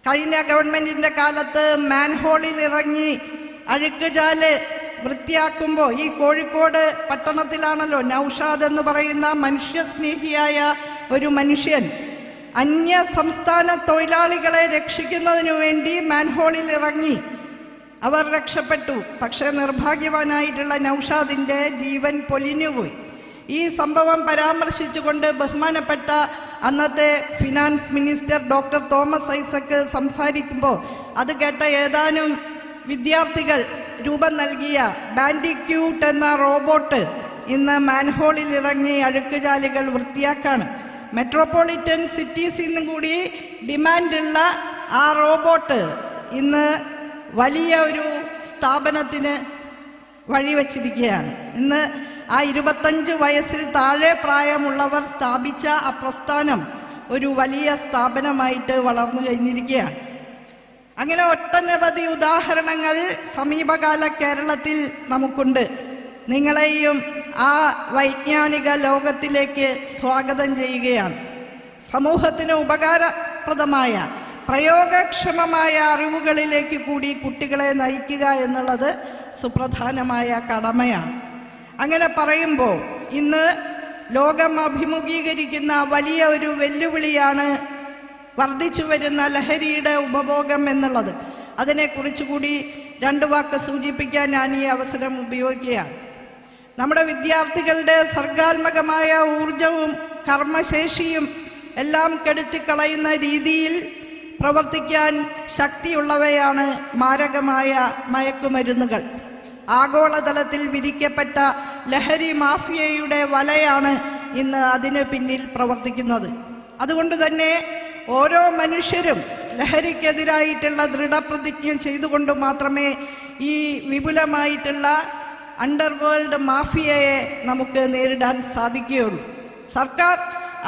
കഴിഞ്ഞ ഗവൺമെൻറ്റിൻ്റെ കാലത്ത് മാൻഹോളിൽ ഇറങ്ങി അഴുക്കുചാല് വൃത്തിയാക്കുമ്പോൾ ഈ കോഴിക്കോട് പട്ടണത്തിലാണല്ലോ നൗഷാദ് എന്ന് പറയുന്ന മനുഷ്യസ്നേഹിയായ ഒരു മനുഷ്യൻ അന്യ സംസ്ഥാന തൊഴിലാളികളെ രക്ഷിക്കുന്നതിനു വേണ്ടി മാൻഹോളിൽ ഇറങ്ങി. അവർ രക്ഷപ്പെട്ടു. പക്ഷേ നിർഭാഗ്യവാനായിട്ടുള്ള നൗഷാദിൻ്റെ ജീവൻ പൊലിഞ്ഞുപോയി. ഈ സംഭവം പരാമർശിച്ചുകൊണ്ട് ബഹുമാനപ്പെട്ട അന്നത്തെ finance minister doctor Thomas Isaac സംസാരിക്കുമ്പോൾ അത് കേട്ട ഏതാനും വിദ്യാർത്ഥികൾ രൂപം നൽകിയ ബാൻഡിക്യൂട്ട് എന്ന റോബോട്ട് ഇന്ന് മാൻഹോളിൽ ഇറങ്ങി അഴുക്കുചാലുകൾ വൃത്തിയാക്കാണ്. മെട്രോപൊളിറ്റൻ സിറ്റീസിൽ നിന്നും കൂടി ഡിമാൻഡുള്ള ആ റോബോട്ട് ഇന്ന് വലിയ ഒരു സ്ഥാപനത്തിന് വഴിവെച്ചിരിക്കുകയാണ്. ഇന്ന് ആ 25 വയസ്സിൽ താഴെ പ്രായമുള്ളവർ സ്ഥാപിച്ച ആ പ്രസ്ഥാനം ഒരു വലിയ സ്ഥാപനമായിട്ട് വളർന്നു കഴിഞ്ഞിരിക്കുകയാണ്. അങ്ങനെ ഒട്ടനവധി ഉദാഹരണങ്ങൾ സമീപകാല കേരളത്തിൽ നമുക്കുണ്ട്. നിങ്ങളെയും ആ വൈജ്ഞാനിക ലോകത്തിലേക്ക് സ്വാഗതം ചെയ്യുകയാണ്. സമൂഹത്തിന് ഉപകാരപ്രദമായ പ്രയോഗക്ഷമമായ അറിവുകളിലേക്ക് കൂടി കുട്ടികളെ നയിക്കുക എന്നുള്ളത് സുപ്രധാനമായ കടമയാണ്. അങ്ങനെ പറയുമ്പോൾ ഇന്ന് ലോകം അഭിമുഖീകരിക്കുന്ന വലിയ ഒരു വെല്ലുവിളിയാണ് വർദ്ധിച്ചു വരുന്ന ലഹരിയുടെ ഉപഭോഗം എന്നുള്ളത്. അതിനെക്കുറിച്ച് കൂടി 2 വാക്ക് സൂചിപ്പിക്കാൻ ഞാൻ ഈ അവസരം ഉപയോഗിക്കുകയാണ്. നമ്മുടെ വിദ്യാർത്ഥികളുടെ സർഗാത്മകമായ ഊർജവും കർമ്മശേഷിയും എല്ലാം കെടുത്തിക്കളയുന്ന രീതിയിൽ പ്രവർത്തിക്കാൻ ശക്തിയുള്ളവയാണ് മാരകമായ മയക്കുമരുന്നുകൾ. ആഗോളതലത്തിൽ വിരിക്കപ്പെട്ട ലഹരി മാഫിയയുടെ വലയാണ് ഇന്ന് അതിന് പിന്നിൽ പ്രവർത്തിക്കുന്നത്. അതുകൊണ്ട് തന്നെ ഓരോ മനുഷ്യരും ലഹരിക്കെതിരായിട്ടുള്ള ദൃഢപ്രതിജ്ഞ ചെയ്തുകൊണ്ട് മാത്രമേ ഈ വിപുലമായിട്ടുള്ള അണ്ടർവേൾഡ് മാഫിയയെ നമുക്ക് നേരിടാൻ സാധിക്കുകയുള്ളൂ. സർക്കാർ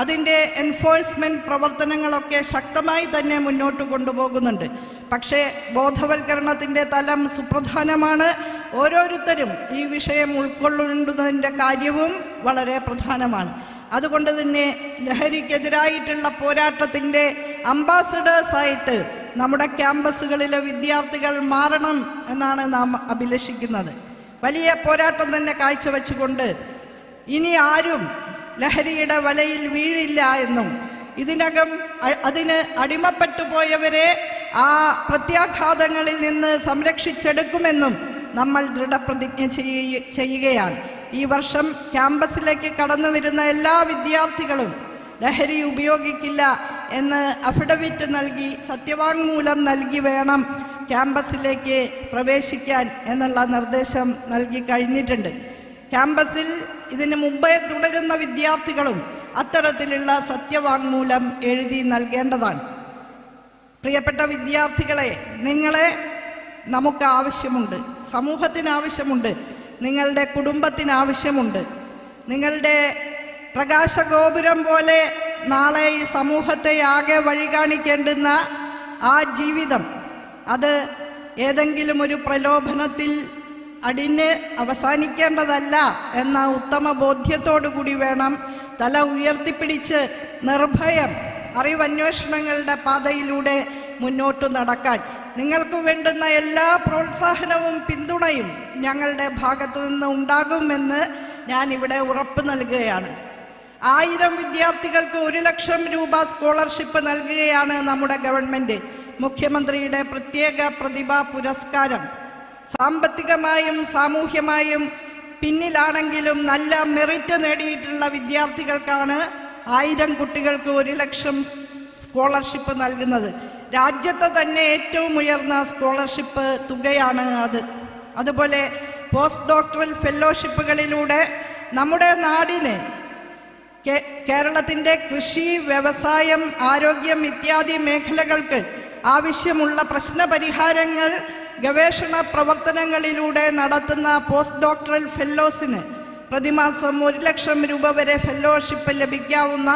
അതിൻ്റെ എൻഫോഴ്സ്മെൻറ്റ് പ്രവർത്തനങ്ങളൊക്കെ ശക്തമായി തന്നെ മുന്നോട്ട് കൊണ്ടുപോകുന്നുണ്ട്. പക്ഷേ ബോധവൽക്കരണത്തിൻ്റെ തലം സുപ്രധാനമാണ്. ഓരോരുത്തരും ഈ വിഷയം ഉൾക്കൊള്ളുന്നതിൻ്റെ കാര്യവും വളരെ പ്രധാനമാണ്. അതുകൊണ്ട് തന്നെ ലഹരിക്കെതിരായിട്ടുള്ള പോരാട്ടത്തിൻ്റെ അംബാസഡേഴ്സായിട്ട് നമ്മുടെ ക്യാമ്പസുകളിലെ വിദ്യാർത്ഥികൾ മാറണം എന്നാണ് നാം അഭിലഷിക്കുന്നത്. വലിയ പോരാട്ടം തന്നെ കാഴ്ചവെച്ചുകൊണ്ട് ഇനി ആരും ലഹരിയുടെ വലയിൽ വീഴില്ല എന്നും ഇതിനകം അതിന് അടിമപ്പെട്ടു പോയവരെ ആ പ്രത്യാഘാതങ്ങളിൽ നിന്ന് സംരക്ഷിച്ചെടുക്കുമെന്നും നമ്മൾ ദൃഢപ്രതിജ്ഞ ചെയ്യുകയാണ്. ഈ വർഷം ക്യാമ്പസിലേക്ക് കടന്നു വരുന്ന എല്ലാ വിദ്യാർത്ഥികളും ലഹരി ഉപയോഗിക്കില്ല എന്ന് അഫിഡവിറ്റ് നൽകി സത്യവാങ്മൂലം നൽകി വേണം ക്യാമ്പസിലേക്ക് പ്രവേശിക്കാൻ എന്നുള്ള നിർദ്ദേശം നൽകി കഴിഞ്ഞിട്ടുണ്ട്. ക്യാമ്പസിൽ ഇതിനു മുമ്പേ തുടരുന്ന വിദ്യാർത്ഥികളും അത്തരത്തിലുള്ള സത്യവാങ്മൂലം എഴുതി നൽകേണ്ടതാണ്. പ്രിയപ്പെട്ട വിദ്യാർത്ഥികളെ, നിങ്ങളെ നമുക്ക് ആവശ്യമുണ്ട്, സമൂഹത്തിന് ആവശ്യമുണ്ട്, നിങ്ങളുടെ കുടുംബത്തിന് ആവശ്യമുണ്ട്. നിങ്ങളുടെ പ്രകാശഗോപുരം പോലെ നാളെ ഈ സമൂഹത്തെ ആകെ വഴി കാണിക്കേണ്ടുന്ന ആ ജീവിതം അത് ഏതെങ്കിലും ഒരു പ്രലോഭനത്തിൽ അടിഞ്ഞ് അവസാനിക്കേണ്ടതല്ല എന്ന ഉത്തമ ബോധ്യത്തോടു കൂടി വേണം തല ഉയർത്തിപ്പിടിച്ച് നിർഭയം അറിവന്വേഷണങ്ങളുടെ പാതയിലൂടെ മുന്നോട്ട് നടക്കാൻ. നിങ്ങൾക്ക് വേണ്ടുന്ന എല്ലാ പ്രോത്സാഹനവും പിന്തുണയും ഞങ്ങളുടെ ഭാഗത്തു നിന്ന് ഉണ്ടാകുമെന്ന് ഞാനിവിടെ ഉറപ്പ് നൽകുകയാണ്. 1000 വിദ്യാർത്ഥികൾക്ക് 1 ലക്ഷം രൂപ സ്കോളർഷിപ്പ് നൽകുകയാണ് നമ്മുടെ ഗവൺമെൻറ്. മുഖ്യമന്ത്രിയുടെ പ്രത്യേക പ്രതിഭാ പുരസ്കാരം. സാമ്പത്തികമായും സാമൂഹ്യമായും പിന്നിലാണെങ്കിലും നല്ല മെറിറ്റ് നേടിയിട്ടുള്ള വിദ്യാർത്ഥികൾക്കാണ് 1000 കുട്ടികൾക്ക് 1 ലക്ഷം സ്കോളർഷിപ്പ് നൽകുന്നത്. രാജ്യത്തെ തന്നെ ഏറ്റവും ഉയർന്ന സ്കോളർഷിപ്പ് തുകയാണ് അത്. അതുപോലെ പോസ്റ്റ് ഡോക്ടറൽ ഫെല്ലോഷിപ്പുകളിലൂടെ നമ്മുടെ നാടിന് കേരളത്തിൻ്റെ കൃഷി, വ്യവസായം, ആരോഗ്യം ഇത്യാദി മേഖലകൾക്ക് ആവശ്യമുള്ള പ്രശ്നപരിഹാരങ്ങൾ ഗവേഷണ പ്രവർത്തനങ്ങളിലൂടെ നടത്തുന്ന പോസ്റ്റ് ഡോക്ടറൽ ഫെല്ലോസിന് പ്രതിമാസം 1 ലക്ഷം രൂപ വരെ ഫെല്ലോഷിപ്പ് ലഭിക്കാവുന്ന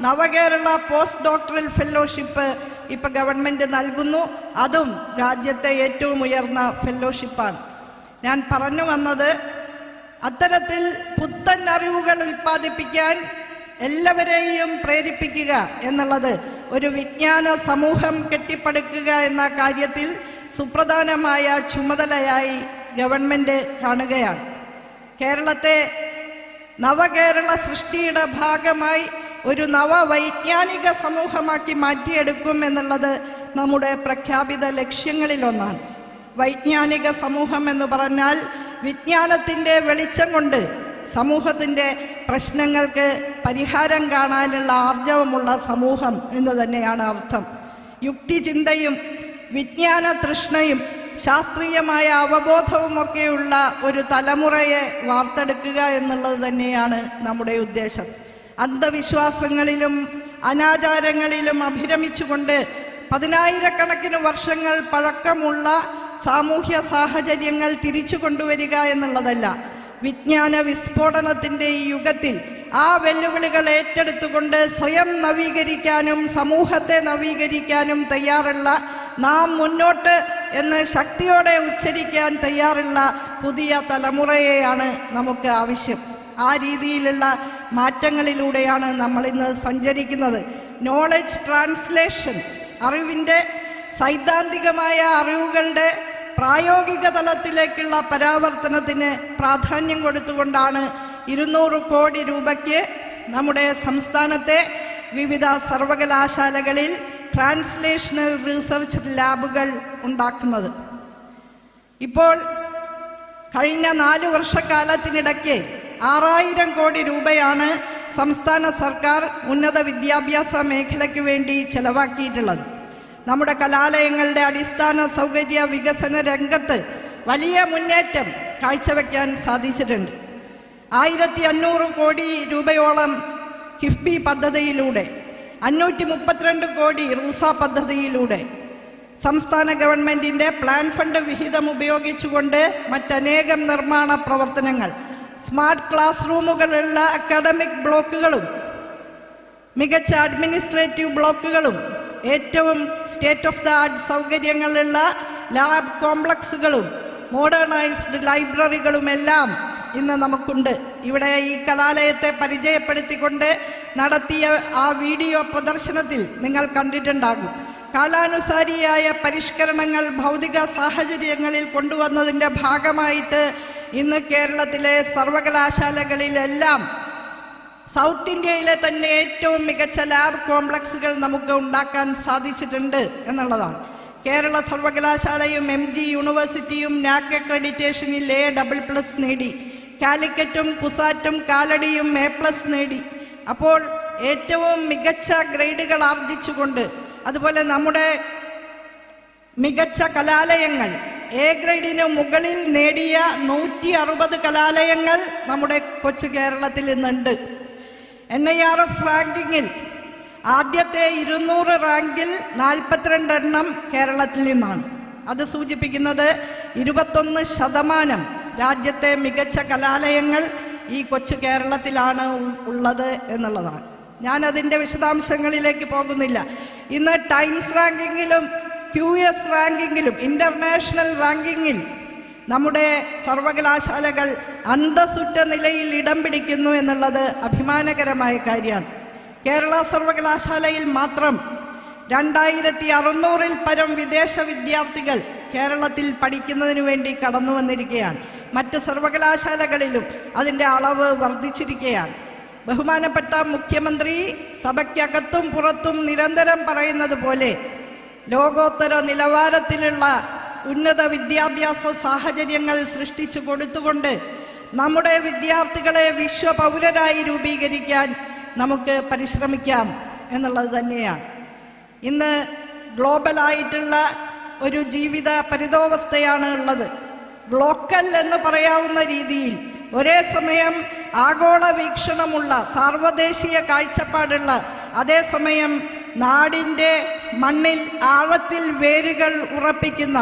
നവകേരള പോസ്റ്റ് ഡോക്ടറൽ ഫെല്ലോഷിപ്പ് ഇപ്പോൾ ഗവൺമെൻറ് നൽകുന്നു. അതും രാജ്യത്തെ ഏറ്റവും ഉയർന്ന ഫെല്ലോഷിപ്പാണ്. ഞാൻ പറഞ്ഞു വന്നത്, അത്തരത്തിൽ പുത്തൻ അറിവുകൾ ഉൽപ്പാദിപ്പിക്കാൻ എല്ലാവരെയും പ്രേരിപ്പിക്കുക എന്നുള്ളത് ഒരു വിജ്ഞാന സമൂഹം കെട്ടിപ്പടുക്കുക എന്ന കാര്യത്തിൽ സുപ്രധാനമായ ചുമതലയായി ഗവൺമെൻറ് കാണുകയാണ്. കേരളത്തെ നവകേരള സൃഷ്ടിയുടെ ഭാഗമായി ഒരു നവവൈജ്ഞാനിക സമൂഹമാക്കി മാറ്റിയെടുക്കും എന്നുള്ളത് നമ്മുടെ പ്രഖ്യാപിത ലക്ഷ്യങ്ങളിലൊന്നാണ്. വൈജ്ഞാനിക സമൂഹം എന്ന് പറഞ്ഞാൽ വിജ്ഞാനത്തിൻ്റെ വെളിച്ചം കൊണ്ട് സമൂഹത്തിൻ്റെ പ്രശ്നങ്ങൾക്ക് പരിഹാരം കാണാനുള്ള ആർജവമുള്ള സമൂഹം എന്ന് തന്നെയാണ് അർത്ഥം. യുക്തിചിന്തയും വിജ്ഞാന തൃഷ്ണയും ശാസ്ത്രീയമായ അവബോധവുമൊക്കെയുള്ള ഒരു തലമുറയെ വാർത്തെടുക്കുക എന്നുള്ളത് തന്നെയാണ് നമ്മുടെ ഉദ്ദേശം. അന്ധവിശ്വാസങ്ങളിലും അനാചാരങ്ങളിലും അഭിരമിച്ചുകൊണ്ട് പതിനായിരക്കണക്കിന് വർഷങ്ങൾ പഴക്കമുള്ള സാമൂഹ്യ സാഹചര്യങ്ങൾ തിരിച്ചു കൊണ്ടുവരിക എന്നുള്ളതല്ല. വിജ്ഞാന വിസ്ഫോടനത്തിൻ്റെ ഈ യുഗത്തിൽ ആ വെല്ലുവിളികൾ ഏറ്റെടുത്തുകൊണ്ട് സ്വയം നവീകരിക്കാനും സമൂഹത്തെ നവീകരിക്കാനും തയ്യാറുള്ള, നാം മുന്നോട്ട് എന്ന് ശക്തിയോടെ ഉച്ചരിക്കാൻ തയ്യാറുള്ള പുതിയ തലമുറയെയാണ് നമുക്ക് ആവശ്യം. ആ രീതിയിലുള്ള മാറ്റങ്ങളിലൂടെയാണ് നമ്മളിന്ന് സഞ്ചരിക്കുന്നത്. നോളജ് ട്രാൻസ്ലേഷൻ, അറിവിൻ്റെ സൈദ്ധാന്തികമായ അറിവുകളുടെ പ്രായോഗിക തലത്തിലേക്കുള്ള പരാവർത്തനത്തിന് പ്രാധാന്യം കൊടുത്തുകൊണ്ടാണ് 200 കോടി രൂപയ്ക്ക് നമ്മുടെ സംസ്ഥാനത്തെ വിവിധ സർവകലാശാലകളിൽ ട്രാൻസ്ലേഷണൽ റിസർച്ച് ലാബുകൾ ഉണ്ടാക്കുന്നത്. ഇപ്പോൾ കഴിഞ്ഞ 4 വർഷക്കാലത്തിനിടയ്ക്ക് 6000 കോടി രൂപയാണ് സംസ്ഥാന സർക്കാർ ഉന്നത വിദ്യാഭ്യാസ മേഖലയ്ക്ക് വേണ്ടി ചെലവാക്കിയിട്ടുള്ളത്. നമ്മുടെ കലാലയങ്ങളുടെ അടിസ്ഥാന സൗകര്യ വികസന രംഗത്ത് വലിയ മുന്നേറ്റം കാഴ്ചവെക്കാൻ സാധിച്ചിട്ടുണ്ട്. 1500 കോടി രൂപയോളം കിഫ്ബി പദ്ധതിയിലൂടെ, 532 കോടി റൂസ പദ്ധതിയിലൂടെ, സംസ്ഥാന ഗവൺമെൻറ്റിൻ്റെ പ്ലാൻ ഫണ്ട് വിഹിതം ഉപയോഗിച്ചുകൊണ്ട് മറ്റനേകം നിർമ്മാണ പ്രവർത്തനങ്ങൾ, സ്മാർട്ട് ക്ലാസ് റൂമുകളുള്ള അക്കാഡമിക് ബ്ലോക്കുകളും മികച്ച അഡ്മിനിസ്ട്രേറ്റീവ് ബ്ലോക്കുകളും ഏറ്റവും സ്റ്റേറ്റ് ഓഫ് ദ ആർട്ട് സൗകര്യങ്ങളുള്ള ലാബ് കോംപ്ലക്സുകളും മോഡേണൈസ്ഡ് ലൈബ്രറികളുമെല്ലാം ഇന്ന് നമുക്കുണ്ട്. ഇവിടെ ഈ കലാലയത്തെ പരിചയപ്പെടുത്തിക്കൊണ്ട് നടത്തിയ ആ വീഡിയോ പ്രദർശനത്തിൽ നിങ്ങൾ കണ്ടിട്ടുണ്ടാകും. കാലാനുസാരിയായ പരിഷ്കരണങ്ങൾ ഭൗതിക സാഹചര്യങ്ങളിൽ കൊണ്ടുവന്നതിൻ്റെ ഭാഗമായിട്ട് ഇന്ന് കേരളത്തിലെ സർവകലാശാലകളിലെല്ലാം സൗത്ത് ഇന്ത്യയിലെ തന്നെ ഏറ്റവും മികച്ച ലാബ് കോംപ്ലക്സുകൾ നമുക്ക് ഉണ്ടാക്കാൻ സാധിച്ചിട്ടുണ്ട് എന്നുള്ളതാണ്. കേരള സർവകലാശാലയും MG യൂണിവേഴ്സിറ്റിയും നാക് അക്രഡിറ്റേഷനിൽ A++ നേടി. കാലിക്കറ്റും കുസാറ്റും കാലടിയും A+ നേടി. അപ്പോൾ ഏറ്റവും മികച്ച ഗ്രേഡുകൾ ആർജിച്ചുകൊണ്ട്, അതുപോലെ നമ്മുടെ മികച്ച കലാലയങ്ങൾ A ഗ്രേഡിന് മുകളിൽ നേടിയ 160 കലാലയങ്ങൾ നമ്മുടെ കൊച്ചു കേരളത്തിൽ ഇന്നുണ്ട്. NIRF റാങ്കിങ്ങിൽ ആദ്യത്തെ 200 റാങ്കിൽ 42 എണ്ണം കേരളത്തിൽ നിന്നാണ്. അത് സൂചിപ്പിക്കുന്നത് 21% രാജ്യത്തെ മികച്ച കലാലയങ്ങൾ ഈ കൊച്ചു കേരളത്തിലാണ് ഉള്ളത് എന്നുള്ളതാണ്. ഞാനതിൻ്റെ വിശദാംശങ്ങളിലേക്ക് പോകുന്നില്ല. ഇന്ന് ടൈംസ് റാങ്കിങ്ങിലും QS റാങ്കിങ്ങിലും ഇൻ്റർനാഷണൽ റാങ്കിങ്ങിൽ നമ്മുടെ സർവകലാശാലകൾ അന്തസ്സുറ്റ നിലയിൽ ഇടം പിടിക്കുന്നു എന്നുള്ളത് അഭിമാനകരമായ കാര്യമാണ്. കേരള സർവകലാശാലയിൽ മാത്രം 2600-ൽ പരം വിദേശ വിദ്യാർത്ഥികൾ കേരളത്തിൽ പഠിക്കുന്നതിന് വേണ്ടി കടന്നു വന്നിരിക്കുകയാണ്. മറ്റ് സർവകലാശാലകളിലും അതിൻ്റെ അളവ് വർദ്ധിച്ചിരിക്കുകയാണ്. ബഹുമാനപ്പെട്ട മുഖ്യമന്ത്രി സഭയ്ക്കകത്തും പുറത്തും നിരന്തരം പറയുന്നത് പോലെ ലോകോത്തര നിലവാരത്തിലുള്ള ഉന്നത വിദ്യാഭ്യാസ സാഹചര്യങ്ങൾ സൃഷ്ടിച്ചു കൊടുത്തുകൊണ്ട് നമ്മുടെ വിദ്യാർത്ഥികളെ വിശ്വപൗരരായി രൂപീകരിക്കാൻ നമുക്ക് പരിശ്രമിക്കാം എന്നുള്ളത് തന്നെയാണ്. ഇന്ന് ഗ്ലോബലായിട്ടുള്ള ഒരു ജീവിത പരിതോവസ്ഥയാണ് ഉള്ളത്. ഗ്ലോക്കൽ എന്ന് പറയാവുന്ന രീതിയിൽ ഒരേ സമയം ആഗോള വീക്ഷണമുള്ള, സാർവദേശീയ കാഴ്ചപ്പാടുള്ള, അതേസമയം നാടിൻ്റെ മണ്ണിൽ ആഴത്തിൽ വേരുകൾ ഉറപ്പിക്കുന്ന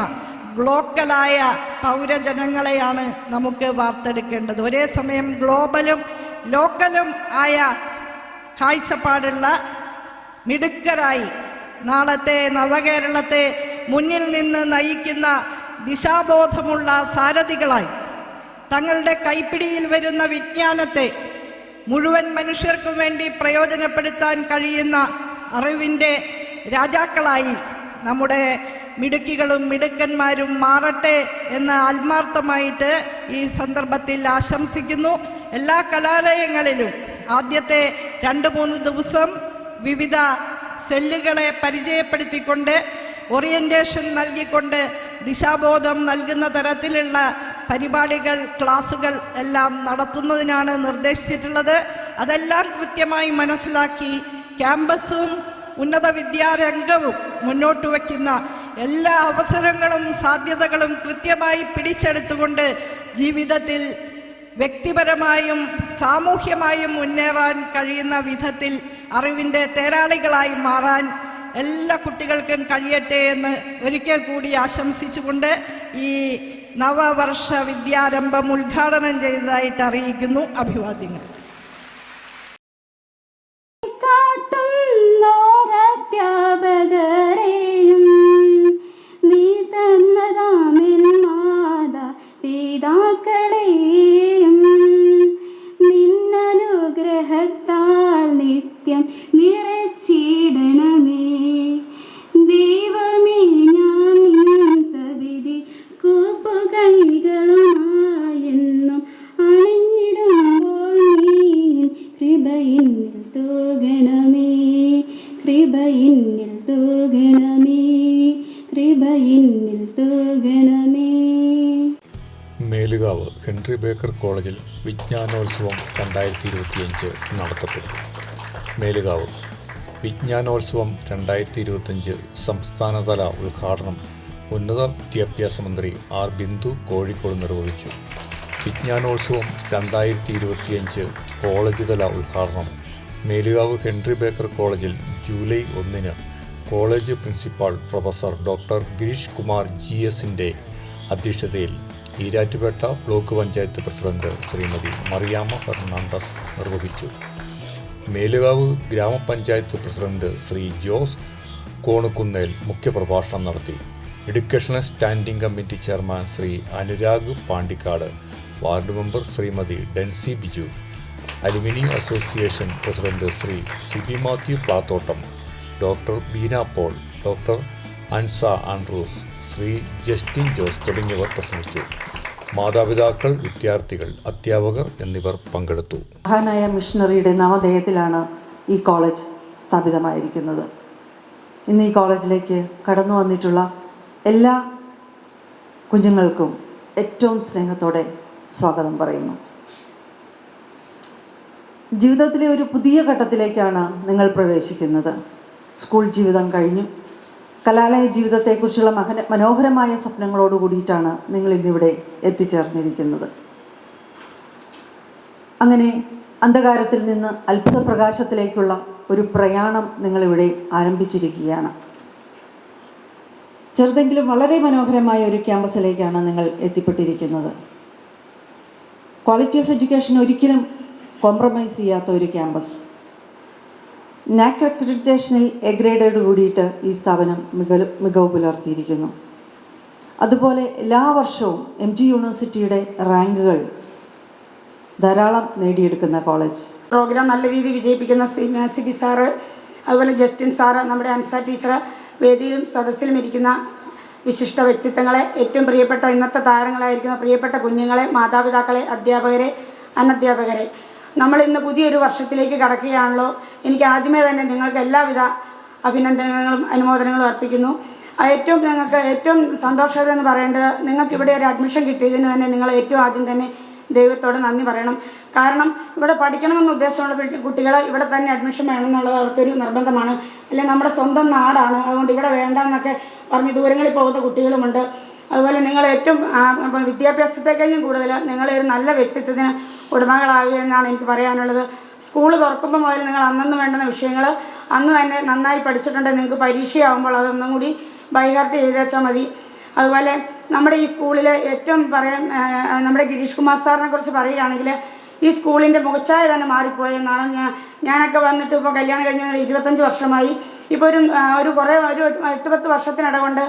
ഗ്ലോക്കലായ പൗരജനങ്ങളെയാണ് നമുക്ക് വാർത്തെടുക്കേണ്ടത്. ഒരേ സമയം ഗ്ലോബലും ലോക്കലും ആയ കാഴ്ചപ്പാടുള്ള മിടുക്കരായി നാളത്തെ നവകേരളത്തെ മുന്നിൽ നിന്ന് നയിക്കുന്ന ദിശാബോധമുള്ള സാരഥികളായി തങ്ങളുടെ കൈപ്പിടിയിൽ വരുന്ന വിജ്ഞാനത്തെ മുഴുവൻ മനുഷ്യർക്കും വേണ്ടി പ്രയോജനപ്പെടുത്താൻ കഴിയുന്ന അറിവിൻ്റെ രാജാക്കളായി നമ്മുടെ മിടുക്കികളും മിടുക്കന്മാരും മാറട്ടെ എന്ന് ആത്മാർത്ഥമായിട്ട് ഈ സന്ദർഭത്തിൽ ആശംസിക്കുന്നു. എല്ലാ കലാലയങ്ങളിലും ആദ്യത്തെ 2-3 ദിവസം വിവിധ സെല്ലുകളെ പരിചയപ്പെടുത്തിക്കൊണ്ട് ഓറിയൻറ്റേഷൻ നൽകിക്കൊണ്ട് ദിശാബോധം നൽകുന്ന തരത്തിലുള്ള പരിപാടികൾ, ക്ലാസുകൾ എല്ലാം നടത്തുന്നതിനാണ് നിർദ്ദേശിച്ചിട്ടുള്ളത്. അതെല്ലാം കൃത്യമായി മനസ്സിലാക്കി ക്യാമ്പസും ഉന്നത വിദ്യാരംഗവും മുന്നോട്ട് വയ്ക്കുന്ന എല്ലാ അവസരങ്ങളും സാധ്യതകളും കൃത്യമായി പിടിച്ചെടുത്തുകൊണ്ട് ജീവിതത്തിൽ വ്യക്തിപരമായും സാമൂഹ്യമായും മുന്നേറാൻ കഴിയുന്ന വിധത്തിൽ അറിവിൻ്റെ തേരാളികളായി മാറാൻ എല്ലാ കുട്ടികൾക്കും കഴിയട്ടെ എന്ന് ഒരിക്കൽ കൂടി ആശംസിച്ചുകൊണ്ട് ഈ നവവർഷ വിദ്യാരംഭം ഉദ്ഘാടനം ചെയ്തതായിട്ട് അറിയിക്കുന്നു. അഭിവാദ്യങ്ങൾ. നിന്നനുഗ്രഹത്താൽ നിത്യം നിറച്ചിടണമേ ദൈവമേ, ഞാൻ നിൻ സവിധി കൂപ്പുകൈകളുമായെന്നും അണിഞ്ഞിടുമ്പോൾ നീ കൃപയിന്നിൽ തൂകണമേ, കൃപയിന്നിൽ തൂകണമേ, കൃപയിന്നിൽ തൂകണമേ. മേലുകാവ് ഹെൻറി ബേക്കർ കോളേജിൽ വിജ്ഞാനോത്സവം 2025 നടത്തപ്പെട്ടു. മേലുകാവ് വിജ്ഞാനോത്സവം 2025 സംസ്ഥാനതല ഉദ്ഘാടനം ഉന്നത വിദ്യാഭ്യാസ മന്ത്രി ആർ ബിന്ദു കോഴിക്കോട് നിർവഹിച്ചു. വിജ്ഞാനോത്സവം 2025 കോളേജ് തല ഉദ്ഘാടനം മേലുകാവ് ഹെൻറി ബേക്കർ കോളേജിൽ July 1 college principal professor doctor Girish Kumar GS-ന്റെ അധ്യക്ഷതയിൽ ഈരാറ്റുപേട്ട ബ്ലോക്ക് പഞ്ചായത്ത് പ്രസിഡന്റ് ശ്രീമതി മറിയാമ്മ ഫെർണാണ്ടസ് നിർവഹിച്ചു. മേലുകാവ് ഗ്രാമപഞ്ചായത്ത് പ്രസിഡന്റ് ശ്രീ ജോസ് കോണുകുന്നേൽ മുഖ്യപ്രഭാഷണം നടത്തി. Educational standing committee chairman Shri Anurag Pandikkad, ward member Shrimati Dency Biju, alumni association president Shri Sibi Mathew Plathottam, doctor Beena Paul, doctor Ansa Andrews, Shri Justin Jose തുടങ്ങിയവർ പ്രസംഗിച്ചു. മാതാപിതാക്കൾ, വിദ്യാർത്ഥികൾ, അധ്യാപകർ എന്നിവർ പങ്കെടുത്തു. മഹാനായ മിഷണറിയുടെ നാമധേയത്തിലാണ് ഈ കോളേജ് സ്ഥാപിതമായിരിക്കുന്നത്. ഇന്ന് ഈ കോളേജിലേക്ക് കടന്നു വന്നിട്ടുള്ള എല്ലാ കുഞ്ഞുങ്ങൾക്കും ഏറ്റവും സ്നേഹത്തോടെ സ്വാഗതം പറയുന്നു. ജീവിതത്തിലെ ഒരു പുതിയ ഘട്ടത്തിലേക്കാണ് നിങ്ങൾ പ്രവേശിക്കുന്നത്. സ്കൂൾ ജീവിതം കഴിഞ്ഞു. കലാലയ ജീവിതത്തെക്കുറിച്ചുള്ള മനോഹരമായ സ്വപ്നങ്ങളോട് കൂടിയിട്ടാണ് നിങ്ങൾ ഇന്നിവിടെ എത്തിച്ചേർന്നിരിക്കുന്നത്. അങ്ങനെ അന്ധകാരത്തിൽ നിന്ന് അത്ഭുത പ്രകാശത്തിലേക്കുള്ള ഒരു പ്രയാണം നിങ്ങളിവിടെ ആരംഭിച്ചിരിക്കുകയാണ്. ചെറുതെങ്കിലും വളരെ മനോഹരമായ ഒരു ക്യാമ്പസിലേക്കാണ് നിങ്ങൾ എത്തിപ്പെട്ടിരിക്കുന്നത്. ക്വാളിറ്റി ഓഫ് എഡ്യൂക്കേഷൻ ഒരിക്കലും കോംപ്രമൈസ് ചെയ്യാത്ത ഒരു ക്യാമ്പസ്. നാക് അക്രഡിറ്റേഷനിൽ എ ഗ്രേഡോട് കൂടിയിട്ട് ഈ സ്ഥാപനം മികവ് പുലർത്തിയിരിക്കുന്നു. അതുപോലെ എല്ലാ വർഷവും MG യൂണിവേഴ്സിറ്റിയുടെ റാങ്കുകൾ ധാരാളം നേടിയെടുക്കുന്ന കോളേജ്. പ്രോഗ്രാം നല്ല രീതിയിൽ വിജയിപ്പിക്കുന്ന സിബി സാറ്, അതുപോലെ ജസ്റ്റിൻ സാറ്, നമ്മുടെ അൻസ ടീച്ചർ, വേദിയിലും സദസ്സിലും ഇരിക്കുന്ന വിശിഷ്ട വ്യക്തിത്വങ്ങളെ, ഏറ്റവും പ്രിയപ്പെട്ട ഇന്നത്തെ താരങ്ങളായിരിക്കുന്ന പ്രിയപ്പെട്ട കുഞ്ഞുങ്ങളെ, മാതാപിതാക്കളെ, അധ്യാപകരെ, അനധ്യാപകരെ, നമ്മൾ ഇന്ന് പുതിയൊരു വർഷത്തിലേക്ക് കടക്കുകയാണല്ലോ. എനിക്ക് ആദ്യമേ തന്നെ നിങ്ങൾക്ക് എല്ലാവിധ അഭിനന്ദനങ്ങളും അനുമോദനങ്ങളും അർപ്പിക്കുന്നു. നിങ്ങൾക്ക് ഏറ്റവും സന്തോഷകരമെന്ന് പറയേണ്ടത്, നിങ്ങൾക്ക് ഇവിടെ ഒരു അഡ്മിഷൻ കിട്ടിയതിന് തന്നെ നിങ്ങൾ ഏറ്റവും ആദ്യം തന്നെ ദൈവത്തോട് നന്ദി പറയണം. കാരണം ഇവിടെ പഠിക്കണമെന്ന് ഉദ്ദേശമുള്ള കുട്ടികൾ ഇവിടെ തന്നെ അഡ്മിഷൻ വേണമെന്നുള്ളത് അവർക്കൊരു നിർബന്ധമാണ്. അല്ലെങ്കിൽ നമ്മുടെ സ്വന്തം നാടാണ്, അതുകൊണ്ട് ഇവിടെ വേണ്ടെന്നൊക്കെ പറഞ്ഞ് ദൂരങ്ങളിൽ പോകുന്ന കുട്ടികളുമുണ്ട്. അതുപോലെ നിങ്ങൾ ഏറ്റവും വിദ്യാഭ്യാസത്തെക്കഴിഞ്ഞും കൂടുതൽ നിങ്ങളൊരു നല്ല വ്യക്തിത്വത്തിന് ഉടമകളാകുക എന്നാണ് എനിക്ക് പറയാനുള്ളത്. സ്കൂൾ തുറക്കുമ്പോൾ മുതൽ നിങ്ങൾ അന്നു വേണ്ടുന്ന വിഷയങ്ങൾ അന്ന് തന്നെ നന്നായി പഠിച്ചിട്ടുണ്ടെങ്കിൽ നിങ്ങൾക്ക് പരീക്ഷയാകുമ്പോൾ അതൊന്നും കൂടി ബൈഹാർട്ട് ചെയ്ത് വെച്ചാൽ മതി. അതുപോലെ നമ്മുടെ ഈ സ്കൂളിലെ ഏറ്റവും നമ്മുടെ ഗിരീഷ് കുമാർ സാറിനെ കുറിച്ച് പറയുകയാണെങ്കിൽ ഈ സ്കൂളിൻ്റെ മുഖച്ഛായ തന്നെ മാറിപ്പോയെന്നാണ്. ഞാനൊക്കെ വന്നിട്ട് ഇപ്പോൾ കല്യാണം കഴിഞ്ഞ 25 വർഷമായി. ഇപ്പോൾ ഒരു 8-10 വർഷത്തിനിടകൊണ്ട്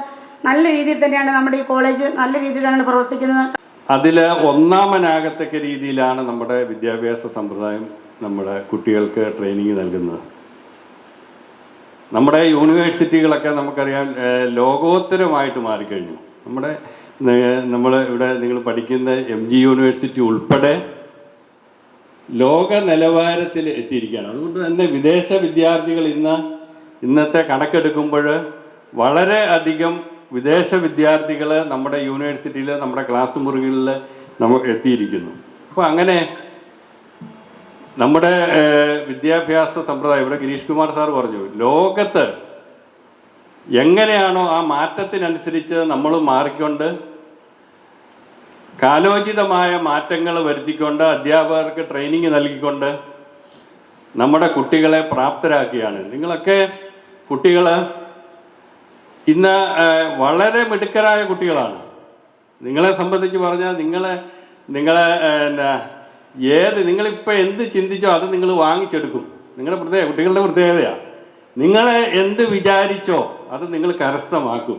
നല്ല രീതിയിൽ തന്നെയാണ് നമ്മുടെ ഈ കോളേജ് നല്ല രീതിയിൽ തന്നെയാണ് പ്രവർത്തിക്കുന്നത്. അതിൽ ഒന്നാമനാകത്തക്ക രീതിയിലാണ് നമ്മുടെ വിദ്യാഭ്യാസ സമ്പ്രദായം നമ്മുടെ കുട്ടികൾക്ക് ട്രെയിനിങ് നൽകുന്നത്. നമ്മുടെ യൂണിവേഴ്സിറ്റികളൊക്കെ നമുക്കറിയാം ലോകോത്തരമായിട്ട് മാറിക്കഴിഞ്ഞു. നമ്മൾ ഇവിടെ നിങ്ങൾ പഠിക്കുന്ന MG യൂണിവേഴ്സിറ്റി ഉൾപ്പെടെ ലോക നിലവാരത്തിൽ എത്തിയിരിക്കുകയാണ്. അതുകൊണ്ട് തന്നെ വിദേശ വിദ്യാർത്ഥികൾ ഇന്നത്തെ കണക്കെടുക്കുമ്പോൾ വളരെ അധികം വിദേശ വിദ്യാർത്ഥികൾ നമ്മുടെ യൂണിവേഴ്സിറ്റിയിൽ നമ്മുടെ ക്ലാസ് മുറികളിൽ നമുക്ക് എത്തിയിരിക്കുന്നു. അപ്പോൾ അങ്ങനെ നമ്മുടെ വിദ്യാഭ്യാസ സമ്പ്രദായം ഇവിടെ ഗിരീഷ് കുമാർ സാർ പറഞ്ഞു, ലോകത്ത് എങ്ങനെയാണോ ആ മാറ്റത്തിനനുസരിച്ച് നമ്മൾ മാറിക്കൊണ്ട് കാലോചിതമായ മാറ്റങ്ങൾ വരുത്തിക്കൊണ്ട് അധ്യാപകർക്ക് ട്രെയിനിങ് നൽകിക്കൊണ്ട് നമ്മുടെ കുട്ടികളെ പ്രാപ്തരാക്കുകയാണ്. നിങ്ങളൊക്കെ കുട്ടികൾ ഇന്ന് വളരെ മിടുക്കരായ കുട്ടികളാണ്. നിങ്ങളെ സംബന്ധിച്ച് പറഞ്ഞാൽ നിങ്ങളിപ്പോൾ എന്ത് ചിന്തിച്ചോ അത് നിങ്ങൾ വാങ്ങിച്ചെടുക്കും. നിങ്ങളുടെ കുട്ടികളുടെ പ്രത്യേകതയാണ്. നിങ്ങളെ എന്ത് വിചാരിച്ചോ അത് നിങ്ങൾ കരസ്ഥമാക്കും.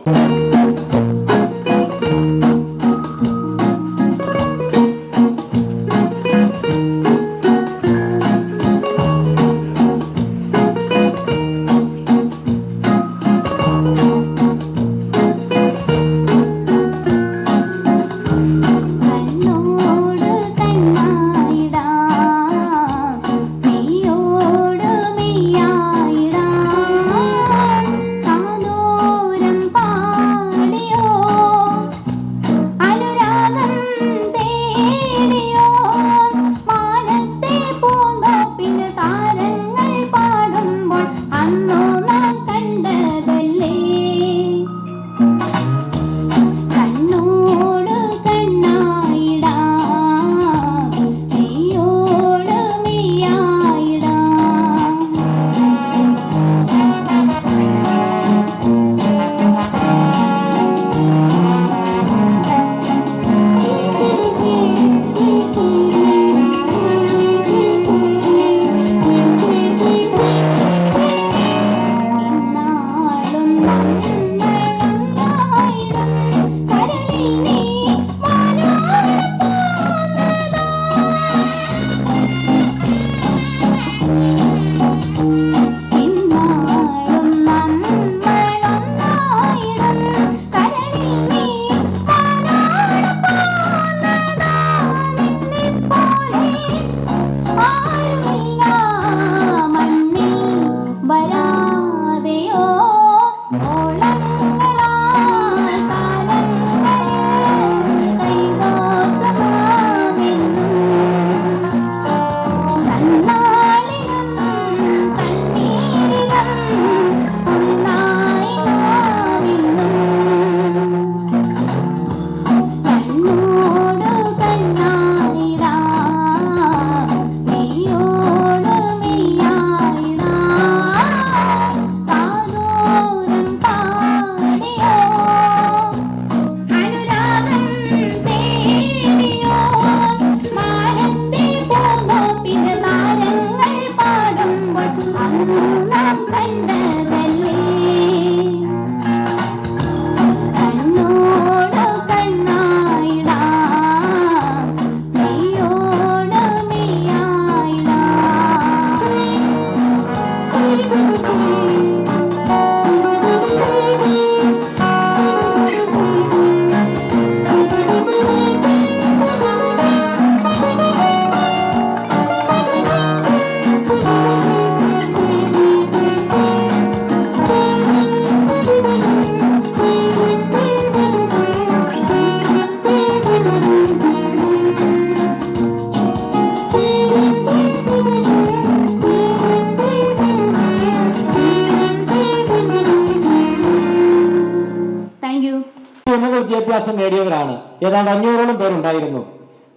വിദ്യാഭ്യാസം നേടിയവരാണ്. ഏതാണ്ട് 500ഓളം പേരുണ്ടായിരുന്നു.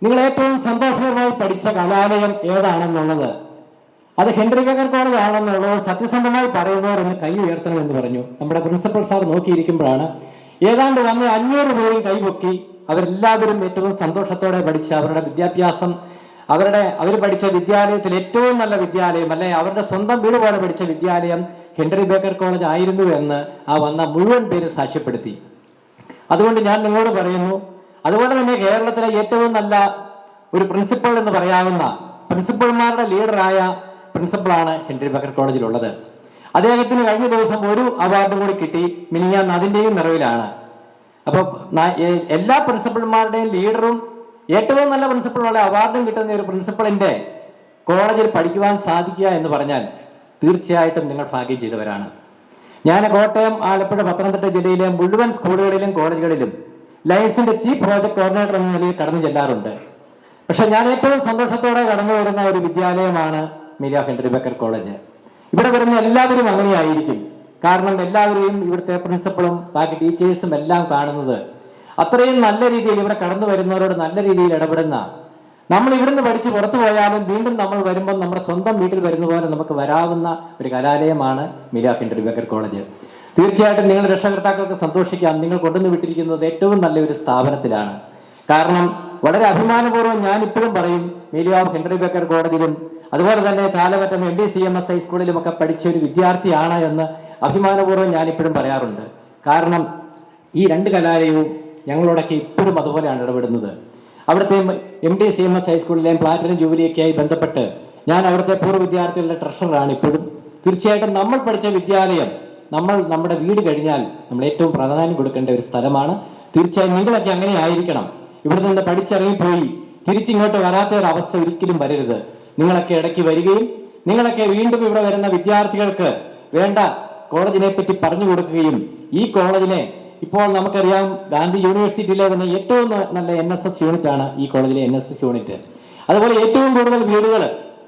നിങ്ങൾ ഏറ്റവും സന്തോഷകരമായി പഠിച്ച കലാലയം ഏതാണെന്നുള്ളത് അത് ഹെൻറി ബേക്കർ കോളേജ് ആണെന്നുള്ളത് സത്യസന്ധമായി പറയുന്നവർ ഒന്ന് കൈ ഉയർത്തണമെന്ന് പറഞ്ഞു. നമ്മുടെ പ്രിൻസിപ്പൽ സാർ നോക്കിയിരിക്കുമ്പോഴാണ് ഏതാണ്ട് വന്ന് 500 പേരും കൈപൊക്കി. അവരെല്ലാവരും ഏറ്റവും സന്തോഷത്തോടെ പഠിച്ച അവരുടെ വിദ്യാഭ്യാസം, അവർ പഠിച്ച വിദ്യാലയത്തിൽ ഏറ്റവും നല്ല വിദ്യാലയം, അല്ലെ അവരുടെ സ്വന്തം വീട് പോലെ പഠിച്ച വിദ്യാലയം ഹെൻറി ബേക്കർ കോളേജ് ആയിരുന്നു എന്ന് ആ വന്ന മുഴുവൻ പേര് സാക്ഷ്യപ്പെടുത്തി. അതുകൊണ്ട് ഞാൻ നിങ്ങളോട് പറയുന്നു, അതുപോലെ തന്നെ കേരളത്തിലെ ഏറ്റവും നല്ല ഒരു പ്രിൻസിപ്പൾ എന്ന് പറയാവുന്ന പ്രിൻസിപ്പൾമാരുടെ ലീഡറായ പ്രിൻസിപ്പളാണ് ഹെൻറി ബേക്കർ കോളേജിലുള്ളത്. അദ്ദേഹത്തിന് കഴിഞ്ഞ ദിവസം ഒരു അവാർഡും കൂടി കിട്ടി, മിനിഞ്ഞാന്ന് അതിൻ്റെയും നിറവിലാണ്. അപ്പോൾ എല്ലാ പ്രിൻസിപ്പൽമാരുടെയും ലീഡറും ഏറ്റവും നല്ല പ്രിൻസിപ്പളിനുള്ള അവാർഡും കിട്ടുന്ന ഒരു പ്രിൻസിപ്പളിന്റെ കോളേജിൽ പഠിക്കുവാൻ സാധിക്കുക എന്ന് പറഞ്ഞാൽ തീർച്ചയായിട്ടും നിങ്ങൾ ഭാഗ്യം ചെയ്തവരാണ്. ഞാൻ കോട്ടയം, ആലപ്പുഴ, പത്തനംതിട്ട ജില്ലയിലെ മുഴുവൻ സ്കൂളുകളിലും കോളേജുകളിലും ലയൺസിന്റെ ചീഫ് പ്രോജക്ട് കോർഡിനേറ്റർ എന്ന നിലയിൽ കടന്നു ചെല്ലാറുണ്ട്. പക്ഷെ ഞാൻ ഏറ്റവും സന്തോഷത്തോടെ കടന്നു വരുന്ന ഒരു വിദ്യാലയമാണ് മീലിയ ഹെൻറി ബേക്കർ കോളേജ്. ഇവിടെ വരുന്ന എല്ലാവരും അങ്ങനെയായിരിക്കും. കാരണം എല്ലാവരെയും ഇവിടുത്തെ പ്രിൻസിപ്പളും ബാക്കി ടീച്ചേഴ്സും എല്ലാം കാണുന്നത് അത്രയും നല്ല രീതിയിൽ ഇവിടെ കടന്നു വരുന്നവരോട് നല്ല രീതിയിൽ ഇടപെടുന്ന, നമ്മൾ ഇവിടുന്ന് പഠിച്ച് പുറത്തു പോയാലും വീണ്ടും നമ്മൾ വരുമ്പോൾ നമ്മുടെ സ്വന്തം വീട്ടിൽ വരുന്ന പോലെ നമുക്ക് വരാവുന്ന ഒരു കലാലയമാണ് മീലിയ ഹെൻറി ബേക്കർ കോളേജ്. തീർച്ചയായിട്ടും നിങ്ങൾ രക്ഷകർത്താക്കൾക്ക് സന്തോഷിക്കാം. നിങ്ങൾ കൊണ്ടുവന്ന് വിട്ടിരിക്കുന്നത് ഏറ്റവും നല്ലൊരു സ്ഥാപനത്തിലാണ്. കാരണം വളരെ അഭിമാനപൂർവ്വം ഞാൻ ഇപ്പോഴും പറയും, മീലിയ ഹെൻറി ബേക്കർ കോളേജിലും അതുപോലെ തന്നെ ചാലമറ്റം MDCMS ഹൈസ്കൂളിലും ഒക്കെ പഠിച്ച ഒരു വിദ്യാർത്ഥിയാണ് എന്ന് അഭിമാനപൂർവ്വം ഞാൻ ഇപ്പോഴും പറയാറുണ്ട്. കാരണം ഈ രണ്ട് കലാലയവും ഞങ്ങളോടൊക്കെ ഇപ്പോഴും അതുപോലെയാണ് ഇടപെടുന്നത്. അവിടുത്തെ MDCMS ഹൈസ്കൂളിലെയും പ്ലാറ്റിനം ജൂബിലിയൊക്കെയായി ബന്ധപ്പെട്ട് ഞാൻ അവിടുത്തെ പൂർവ്വ വിദ്യാർത്ഥികളുടെ ട്രഷററാണ് ഇപ്പോഴും. തീർച്ചയായിട്ടും നമ്മൾ പഠിച്ച വിദ്യാലയം നമ്മുടെ വീട് കഴിഞ്ഞാൽ നമ്മൾ ഏറ്റവും പ്രാധാന്യം കൊടുക്കേണ്ട ഒരു സ്ഥലമാണ്. തീർച്ചയായും നിങ്ങളൊക്കെ അങ്ങനെ ആയിരിക്കണം. ഇവിടെ നിന്ന് പഠിച്ചിറങ്ങിപ്പോയി തിരിച്ചിങ്ങോട്ട് വരാത്ത ഒരു അവസ്ഥ ഒരിക്കലും വരരുത്. നിങ്ങളൊക്കെ ഇടയ്ക്ക് വരികയും നിങ്ങളൊക്കെ വീണ്ടും ഇവിടെ വരുന്ന വിദ്യാർത്ഥികൾക്ക് വേണ്ട കോളേജിനെ പറ്റി പറഞ്ഞു കൊടുക്കുകയും ഈ കോളേജിനെ ഇപ്പോൾ നമുക്കറിയാം ഗാന്ധി യൂണിവേഴ്സിറ്റിയിലെ തന്നെ ഏറ്റവും നല്ല NSS യൂണിറ്റ് ആണ് ഈ കോളേജിലെ NSS യൂണിറ്റ്. അതുപോലെ ഏറ്റവും കൂടുതൽ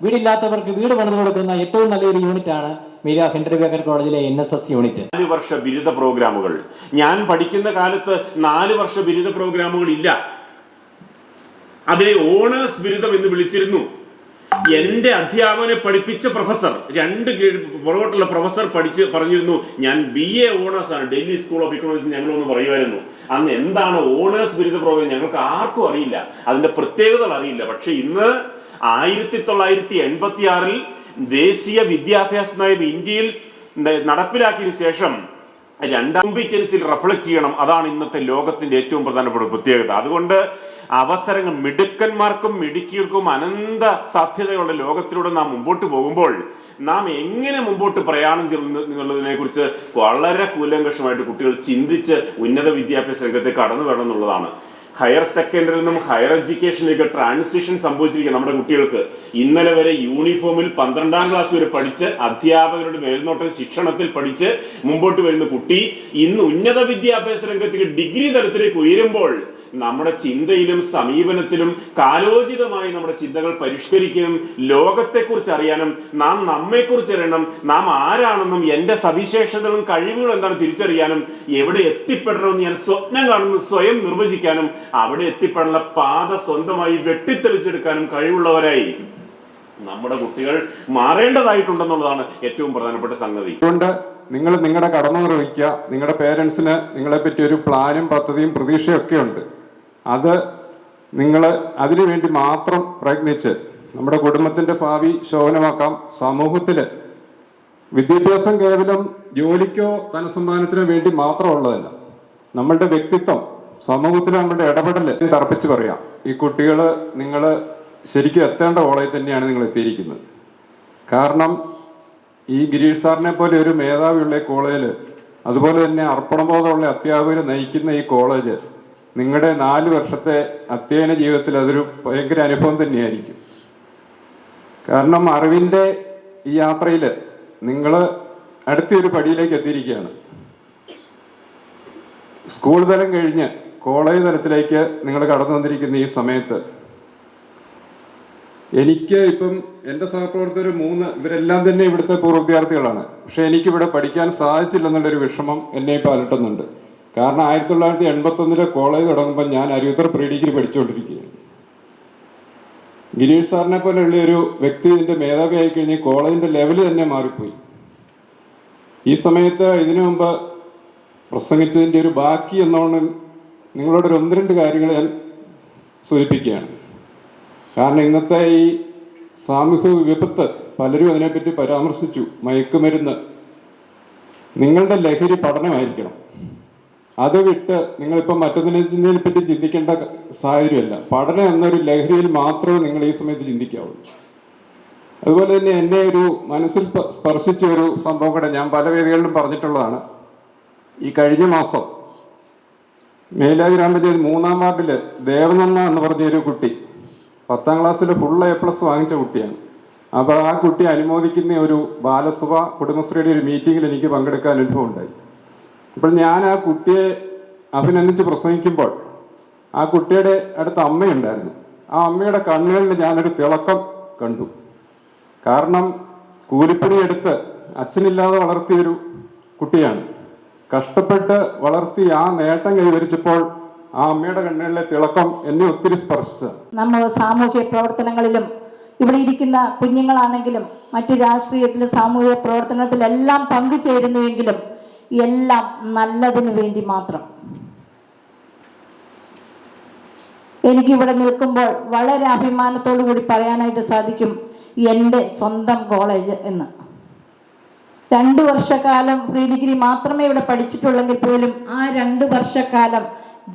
വീടില്ലാത്തവർക്ക് വീട് പണിത് കൊടുക്കുന്ന ഏറ്റവും നല്ലൊരു യൂണിറ്റ് ആണ് മീലിയ ഹെൻറി ബേക്കർ കോളേജിലെ NSS യൂണിറ്റ്. 4 വർഷ ബിരുദ പ്രോഗ്രാമുകൾ. ഞാൻ പഠിക്കുന്ന കാലത്ത് 4 വർഷ ബിരുദ പ്രോഗ്രാമുകൾ ഇല്ല. അതിനെ ഓണേഴ്സ് ബിരുദം എന്ന് വിളിച്ചിരുന്നു. എന്റെ അധ്യാപകനെ പഠിപ്പിച്ച പ്രൊഫസർ, 2 പുറകോട്ടുള്ള പ്രൊഫസർ പറഞ്ഞിരുന്നു, ഞാൻ BA ഓണേഴ്സ് ആണ്, ഡൽഹി സ്കൂൾ ഓഫ് ഇക്കണോമിക്സ് ഞങ്ങളൊന്ന് പറയുമായിരുന്നു. അന്ന് എന്താണ് ഓണേഴ്സ് ബിരുദ പ്രോഗ്രാം ഞങ്ങൾക്ക് ആർക്കും അറിയില്ല, അതിന്റെ പ്രത്യേകതകൾ അറിയില്ല. പക്ഷെ ഇന്ന് 1986 ദേശീയ വിദ്യാഭ്യാസ നയം ഇന്ത്യയിൽ നടപ്പിലാക്കിയതിനു ശേഷം 2 കോമ്പീറ്റൻസിൽ റിഫ്ലക്ട് ചെയ്യണം. അതാണ് ഇന്നത്തെ ലോകത്തിന്റെ ഏറ്റവും പ്രധാനപ്പെട്ട പ്രത്യേകത. അതുകൊണ്ട് അവസരങ്ങൾ മിടുക്കന്മാർക്കും മിടുക്കിയർക്കും അനന്ത സാധ്യതയുള്ള ലോകത്തിലൂടെ നാം മുമ്പോട്ട് പോകുമ്പോൾ നാം എങ്ങനെ മുമ്പോട്ട് പ്രയാണം എന്നുള്ളതിനെ കുറിച്ച് വളരെ കൂലങ്കഷമായിട്ട് കുട്ടികൾ ചിന്തിച്ച് ഉന്നത വിദ്യാഭ്യാസ രംഗത്തേക്ക് കടന്നു വരണം എന്നുള്ളതാണ്. ഹയർ സെക്കൻഡറിയിൽ നിന്നും ഹയർ എഡ്യൂക്കേഷനിലേക്ക് ട്രാൻസിഷൻ സംഭവിച്ചിരിക്കുക നമ്മുടെ കുട്ടികൾക്ക്. ഇന്നലെ വരെ യൂണിഫോമിൽ 12ാം ക്ലാസ് വരെ പഠിച്ച് അധ്യാപകരുടെ മേൽനോട്ട ശിക്ഷണത്തിൽ പഠിച്ച് മുമ്പോട്ട് വരുന്ന കുട്ടി ഇന്ന് ഉന്നത വിദ്യാഭ്യാസ രംഗത്തേക്ക് ഡിഗ്രി തലത്തിലേക്ക് ഉയരുമ്പോൾ നമ്മുടെ ചിന്തയിലും സമീപനത്തിലും കാലോചിതമായി നമ്മുടെ ചിന്തകൾ പരിഷ്കരിക്കാനും ലോകത്തെക്കുറിച്ച് അറിയാനും നാം നമ്മെക്കുറിച്ച് അറിയണം, നാം ആരാണെന്നും എൻ്റെ സവിശേഷതകളും കഴിവുകളും എന്താണ് തിരിച്ചറിയാനും എവിടെ എത്തിപ്പെടണമെന്ന് ഞാൻ സ്വപ്നം കാണുന്നു സ്വയം നിർവചിക്കാനും അവിടെ എത്തിപ്പെടാനുള്ള പാത സ്വന്തമായി വെട്ടിത്തെളിച്ചെടുക്കാനും കഴിവുള്ളവരായി നമ്മുടെ കുട്ടികൾ മാറേണ്ടതായിട്ടുണ്ടെന്നുള്ളതാണ് ഏറ്റവും പ്രധാനപ്പെട്ട സംഗതി. അതുകൊണ്ട് നിങ്ങൾ നിങ്ങളുടെ കടമ നിർവഹിക്കുക. നിങ്ങളുടെ പേരൻസിന് നിങ്ങളെ പറ്റി ഒരു പ്ലാനും പദ്ധതിയും പ്രതീക്ഷയൊക്കെ ഉണ്ട്. അത് നിങ്ങൾ അതിനുവേണ്ടി മാത്രം പ്രയത്നിച്ച് നമ്മുടെ കുടുംബത്തിൻ്റെ ഭാവി ശോഭനമാക്കാം. സമൂഹത്തിൽ വിദ്യാഭ്യാസം കേവലം ജോലിക്കോ ധനസമ്പാദനത്തിനോ വേണ്ടി മാത്രമുള്ളതല്ല. നമ്മളുടെ വ്യക്തിത്വം, സമൂഹത്തിൽ നമ്മളുടെ ഇടപെടൽ തറപ്പിച്ച് പറയാം. ഈ കുട്ടികൾ നിങ്ങൾ ശരിക്കും എത്തേണ്ട കോളേജിൽ തന്നെയാണ് നിങ്ങൾ എത്തിയിരിക്കുന്നത്. കാരണം ഈ ഗിരീഷ് സാറിനെ പോലെ ഒരു മേധാവിയുള്ള കോളേജിൽ, അതുപോലെ തന്നെ അർപ്പണബോധമുള്ള അധ്യാപകർ നയിക്കുന്ന ഈ കോളേജ് നിങ്ങളുടെ 4 വർഷത്തെ അധ്യയന ജീവിതത്തിൽ അതൊരു ഭയങ്കര അനുഭവം തന്നെയായിരിക്കും. കാരണം അറിവിൻ്റെ ഈ യാത്രയിൽ നിങ്ങൾ അടുത്തൊരു പടിയിലേക്ക് എത്തിയിരിക്കുകയാണ്. സ്കൂൾ തലം കഴിഞ്ഞ് കോളേജ് തലത്തിലേക്ക് നിങ്ങൾ കടന്നു വന്നിരിക്കുന്ന ഈ സമയത്ത് എനിക്ക് ഇപ്പം എൻ്റെ സഹപ്രവർത്തകർ 3 ഇവരെല്ലാം തന്നെ ഇവിടുത്തെ പൂർവ്വ വിദ്യാർത്ഥികളാണ്. പക്ഷെ എനിക്കിവിടെ പഠിക്കാൻ സാധിച്ചില്ലെന്നുള്ളൊരു വിഷമം എന്നെ ഇപ്പോൾ അലട്ടുന്നുണ്ട്. കാരണം 1981 കോളേജ് തുടങ്ങുമ്പോൾ ഞാൻ അരുവിത്തർ പ്രീ ഡിഗ്രി പഠിച്ചുകൊണ്ടിരിക്കുകയാണ്. ഗിരീഷ് സാറിനെ പോലെയുള്ള ഒരു വ്യക്തി ഇതിൻ്റെ മേധാവിയായി കഴിഞ്ഞ് കോളേജിൻ്റെ ലെവൽ തന്നെ മാറിപ്പോയി. ഈ സമയത്ത് ഇതിനു മുമ്പ് പ്രസംഗിച്ചതിൻ്റെ ഒരു ബാക്കി എന്നോണം നിങ്ങളോടൊരു 1-2 കാര്യങ്ങൾ ഞാൻ സൂചിപ്പിക്കുകയാണ്. കാരണം ഇന്നത്തെ ഈ സാമൂഹിക വിപത്ത് പലരും അതിനെപ്പറ്റി പരാമർശിച്ചു. മയക്കുമരുന്ന് നിങ്ങളുടെ ലഹരി പഠനമായിരിക്കണം. അത് വിട്ട് നിങ്ങളിപ്പോൾ മറ്റൊന്നിനെ പറ്റി ചിന്തിക്കേണ്ട സാഹചര്യമല്ല. പഠനം എന്നൊരു ലഹരിയിൽ മാത്രമേ നിങ്ങൾ ഈ സമയത്ത് ചിന്തിക്കാവുള്ളൂ. അതുപോലെ തന്നെ എന്നെ ഒരു മനസ്സിൽ സ്പർശിച്ച ഒരു സംഭവം കൂടെ ഞാൻ പല വേദികളിലും പറഞ്ഞിട്ടുള്ളതാണ്. ഈ കഴിഞ്ഞ മാസം മേലായി ഗ്രാമപഞ്ചായത്ത് 3-ാം വാർഡിൽ ദേവനന്ദ എന്ന് പറഞ്ഞൊരു കുട്ടി 10ാം ക്ലാസ്സിൽ ഫുൾ A+ വാങ്ങിച്ച കുട്ടിയാണ്. അപ്പോൾ ആ കുട്ടി അനുമോദിക്കുന്ന ഒരു ബാലസഭ കുടുംബശ്രീയുടെ ഒരു മീറ്റിങ്ങിൽ എനിക്ക് പങ്കെടുക്കാൻ അനുഭവം ഉണ്ടായി. അപ്പോൾ ഞാൻ ആ കുട്ടിയെ അഭിനന്ദിച്ച് പ്രസംഗിക്കുമ്പോൾ ആ കുട്ടിയുടെ അടുത്ത് അമ്മയുണ്ടായിരുന്നു. ആ അമ്മയുടെ കണ്ണുകളിൽ ഞാനൊരു തിളക്കം കണ്ടു. കാരണം കൂലിപ്പണിയെടുത്ത് അച്ഛനില്ലാതെ വളർത്തിയൊരു കുട്ടിയാണ്. കഷ്ടപ്പെട്ട് വളർത്തി ആ നേട്ടം കൈവരിച്ചപ്പോൾ ആ അമ്മയുടെ കണ്ണുകളിലെ തിളക്കം എന്നെ ഒത്തിരി സ്പർശിച്ചു. നമ്മൾ സാമൂഹ്യ പ്രവർത്തനങ്ങളിലും ഇവിടെ ഇരിക്കുന്ന കുഞ്ഞുങ്ങളാണെങ്കിലും മറ്റ് രാഷ്ട്രീയത്തിലും സാമൂഹ്യ പ്രവർത്തനത്തിലെല്ലാം പങ്കുചേരുന്നുവെങ്കിലും എല്ലാം നല്ലതിനു വേണ്ടി മാത്രം. എനിക്കിവിടെ നിൽക്കുമ്പോൾ വളരെ അഭിമാനത്തോടു കൂടി പറയാനായിട്ട് സാധിക്കും, എൻ്റെ സ്വന്തം കോളേജ് എന്ന്. 2 വർഷക്കാലം പ്രീ ഡിഗ്രി മാത്രമേ ഇവിടെ പഠിച്ചിട്ടുള്ളെങ്കിൽ പോലും ആ 2 വർഷക്കാലം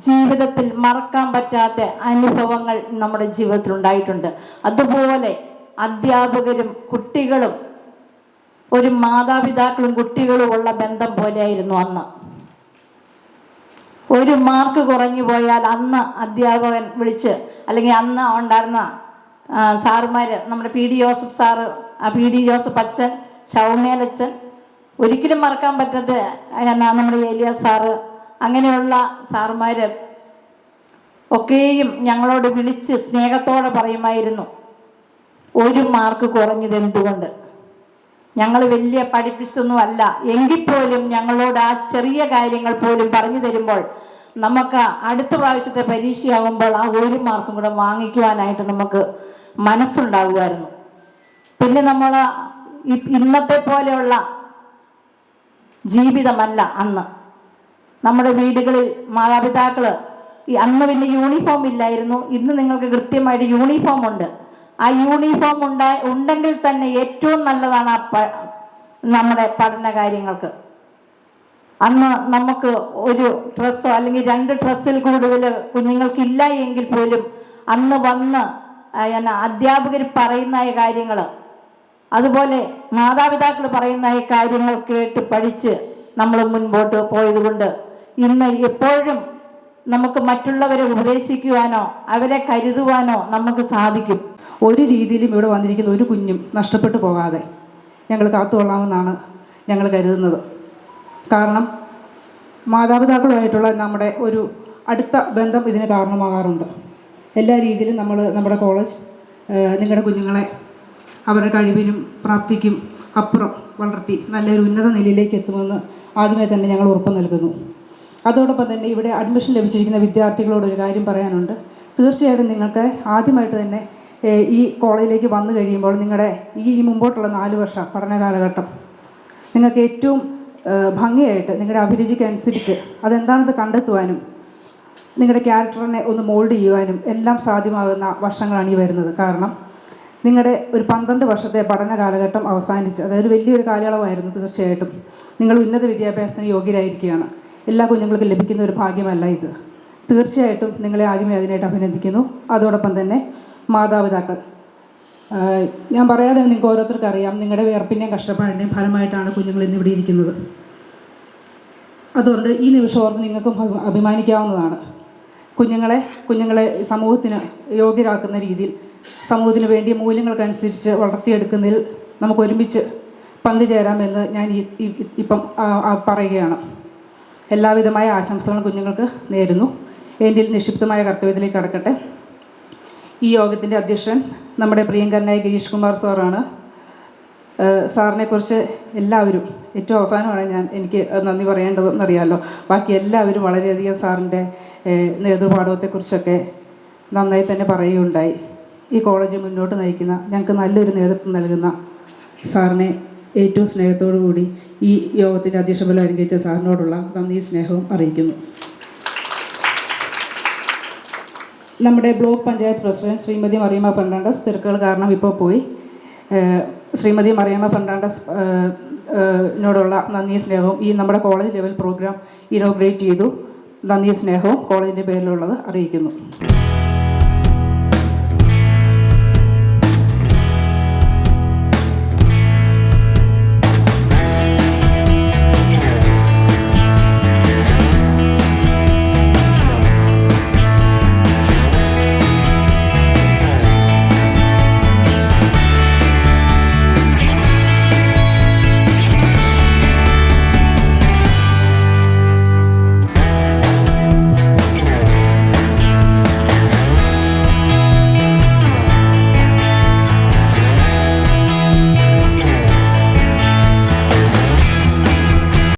ജീവിതത്തിൽ മറക്കാൻ പറ്റാത്ത അനുഭവങ്ങൾ നമ്മുടെ ജീവിതത്തിൽ ഉണ്ടായിട്ടുണ്ട്. അതുപോലെ അധ്യാപകരും കുട്ടികളും ഒരു മാതാപിതാക്കളും കുട്ടികളും ഉള്ള ബന്ധം പോലെയായിരുന്നു അന്ന്. ഒരു മാർക്ക് കുറഞ്ഞു പോയാൽ അന്ന് അധ്യാപകൻ വിളിച്ച്, അല്ലെങ്കിൽ അന്ന് ഉണ്ടായിരുന്ന സാറുമാർ, നമ്മുടെ PD Joseph sir, PD Joseph അച്ഛൻ, ശൗമേലച്ഛൻ, ഒരിക്കലും മറക്കാൻ പറ്റാത്ത നമ്മുടെ ഏലിയാസ് സാറ്, അങ്ങനെയുള്ള സാറുമാർ ഒക്കെയും ഞങ്ങളോട് വിളിച്ച് സ്നേഹത്തോടെ പറയുമായിരുന്നു, ഒരു മാർക്ക് കുറഞ്ഞത് എന്തുകൊണ്ട്. ഞങ്ങൾ വലിയ പഠിപ്പിച്ചൊന്നുമല്ല എങ്കിൽ പോലും ഞങ്ങളോട് ആ ചെറിയ കാര്യങ്ങൾ പോലും പറഞ്ഞു തരുമ്പോൾ നമുക്ക് അടുത്ത പ്രാവശ്യത്തെ പരീക്ഷയാകുമ്പോൾ ആ 1 മാർക്കും കൂടെ വാങ്ങിക്കുവാനായിട്ട് നമുക്ക് മനസ്സുണ്ടാകുമായിരുന്നു. പിന്നെ നമ്മൾ ഇന്നത്തെ പോലെയുള്ള ജീവിതമല്ല അന്ന്. നമ്മുടെ വീടുകളിൽ മാതാപിതാക്കൾ അന്ന് പിന്നെ യൂണിഫോം ഇല്ലായിരുന്നു. ഇന്ന് നിങ്ങൾക്ക് കൃത്യമായിട്ട് യൂണിഫോം ഉണ്ട്. ആ യൂണിഫോം ഉണ്ടെങ്കിൽ തന്നെ ഏറ്റവും നല്ലതാണ് നമ്മുടെ പഠന കാര്യങ്ങൾക്ക്. അന്ന് നമുക്ക് ഒരു ഡ്രസ്സോ അല്ലെങ്കിൽ 2 ഡ്രസ്സിൽ കൂടുതൽ കുഞ്ഞുങ്ങൾക്കില്ല എങ്കിൽ പോലും അന്ന് വന്ന് അധ്യാപകർ പറയുന്ന കാര്യങ്ങൾ, അതുപോലെ മാതാപിതാക്കൾ പറയുന്ന കാര്യങ്ങൾ കേട്ട് പഠിച്ച് നമ്മൾ മുൻപോട്ട് പോയതുകൊണ്ട് ഇന്ന് എപ്പോഴും നമുക്ക് മറ്റുള്ളവരെ ഉപദേശിക്കുവാനോ അവരെ കരുതുവാനോ നമുക്ക് സാധിക്കും. ഒരു രീതിയിലും ഇവിടെ വന്നിരിക്കുന്ന ഒരു കുഞ്ഞും നഷ്ടപ്പെട്ടു പോകാതെ ഞങ്ങൾ കാത്തുകൊള്ളാമെന്നാണ് ഞങ്ങൾ കരുതുന്നത്. കാരണം മാതാപിതാക്കളുമായിട്ടുള്ള നമ്മുടെ ഒരു അടുത്ത ബന്ധം ഇതിന് കാരണമാകാറുണ്ട്. എല്ലാ രീതിയിലും നമ്മുടെ കോളേജ് നിങ്ങളുടെ കുഞ്ഞുങ്ങളെ അവരുടെ കഴിവിനും പ്രാപ്തിക്കും അപ്പുറം വളർത്തി നല്ലൊരു ഉന്നത നിലയിലേക്ക് എത്തുമെന്ന് ആദ്യമേ തന്നെ ഞങ്ങൾ ഉറപ്പ് നൽകുന്നു. അതോടൊപ്പം തന്നെ ഇവിടെ അഡ്മിഷൻ ലഭിച്ചിരിക്കുന്ന വിദ്യാർത്ഥികളോടൊരു കാര്യം പറയാനുണ്ട്. തീർച്ചയായിട്ടും നിങ്ങൾക്ക് ആദ്യമായിട്ട് തന്നെ ഈ കോളേജിലേക്ക് വന്നു കഴിയുമ്പോൾ നിങ്ങളുടെ ഈ മുമ്പോട്ടുള്ള 4 വർഷ പഠന കാലഘട്ടം നിങ്ങൾക്ക് ഏറ്റവും ഭംഗിയായിട്ട് നിങ്ങളുടെ അഭിരുചിക്ക് അനുസരിച്ച് അതെന്താണെന്ന് കണ്ടെത്തുവാനും നിങ്ങളുടെ ക്യാരക്ടറിനെ ഒന്ന് മോൾഡ് ചെയ്യുവാനും എല്ലാം സാധ്യമാകുന്ന വർഷങ്ങളാണ് ഈ വരുന്നത്. കാരണം നിങ്ങളുടെ ഒരു 12 വർഷത്തെ പഠന കാലഘട്ടം അവസാനിച്ച്, അതായത് വലിയൊരു കാലയളവായിരുന്നു. തീർച്ചയായിട്ടും നിങ്ങൾ ഉന്നത വിദ്യാഭ്യാസത്തിന് യോഗ്യരായിരിക്കുകയാണ്. എല്ലാ കുഞ്ഞുങ്ങൾക്കും ലഭിക്കുന്ന ഒരു ഭാഗ്യമല്ല ഇത്. തീർച്ചയായിട്ടും നിങ്ങളെ ആദ്യമേ അതിനായിട്ട് അഭിനന്ദിക്കുന്നു. അതോടൊപ്പം തന്നെ മാതാപിതാക്കൾ, ഞാൻ പറയാതെ നിങ്ങൾക്ക് ഓരോരുത്തർക്കും അറിയാം, നിങ്ങളുടെ വിയർപ്പിൻ്റെയും കഷ്ടപ്പാടിൻ്റെയും ഫലമായിട്ടാണ് കുഞ്ഞുങ്ങൾ ഇന്നിവിടെ ഇരിക്കുന്നത്. അതുകൊണ്ട് ഈ നിമിഷം ഓർത്ത് നിങ്ങൾക്കും അഭിമാനിക്കാവുന്നതാണ്. കുഞ്ഞുങ്ങളെ സമൂഹത്തിന് യോഗ്യരാക്കുന്ന രീതിയിൽ സമൂഹത്തിന് വേണ്ടിയ മൂല്യങ്ങൾക്കനുസരിച്ച് വളർത്തിയെടുക്കുന്നതിൽ നമുക്ക് ഒരുമിച്ച് പങ്കുചേരാമെന്ന് ഞാൻ ഇപ്പം പറയുകയാണ്. എല്ലാവിധമായ ആശംസകളും കുഞ്ഞുങ്ങൾക്ക് നേരുന്നു. എൻ്റെ നിക്ഷിപ്തമായ കർത്തവ്യത്തിലേക്ക് കടക്കട്ടെ. ഈ യോഗത്തിൻ്റെ അധ്യക്ഷൻ നമ്മുടെ പ്രിയങ്കരനായ ഗിരീഷ് കുമാർ സാറാണ്. സാറിനെക്കുറിച്ച് എല്ലാവരും, ഏറ്റവും അവസാനമാണ് എനിക്ക് നന്ദി പറയേണ്ടതെന്നറിയാമല്ലോ, ബാക്കി എല്ലാവരും വളരെയധികം സാറിൻ്റെ നേതൃപാഠവത്തെക്കുറിച്ചൊക്കെ നന്നായി തന്നെ പറയുകയുണ്ടായി. ഈ കോളേജ് മുന്നോട്ട് നയിക്കുന്ന ഞങ്ങൾക്ക് നല്ലൊരു നേതൃത്വം നൽകുന്ന സാറിനെ ഏറ്റവും സ്നേഹത്തോടു കൂടി ഈ യോഗത്തിൻ്റെ അധ്യക്ഷ ബലം അലങ്കരിച്ച സാറിനോടുള്ള നന്ദിയും സ്നേഹവും അറിയിക്കുന്നു. നമ്മുടെ ബ്ലോക്ക് പഞ്ചായത്ത് പ്രസിഡന്റ് ശ്രീമതി മറിയമ്മ ഫെർണാണ്ടസ് തിരക്കുകൾ കാരണം ഇപ്പോൾ പോയി. ശ്രീമതി മറിയമ്മ ഫെർണാണ്ടസ് നോടുള്ള നന്ദിയും സ്നേഹവും ഈ നമ്മുടെ കോളേജ് ലെവൽ പ്രോഗ്രാം ഇനോഗ്രേറ്റ് ചെയ്തു. നന്ദിയും സ്നേഹവും കോളേജിൻ്റെ പേരിലുള്ളത് അറിയിക്കുന്നു.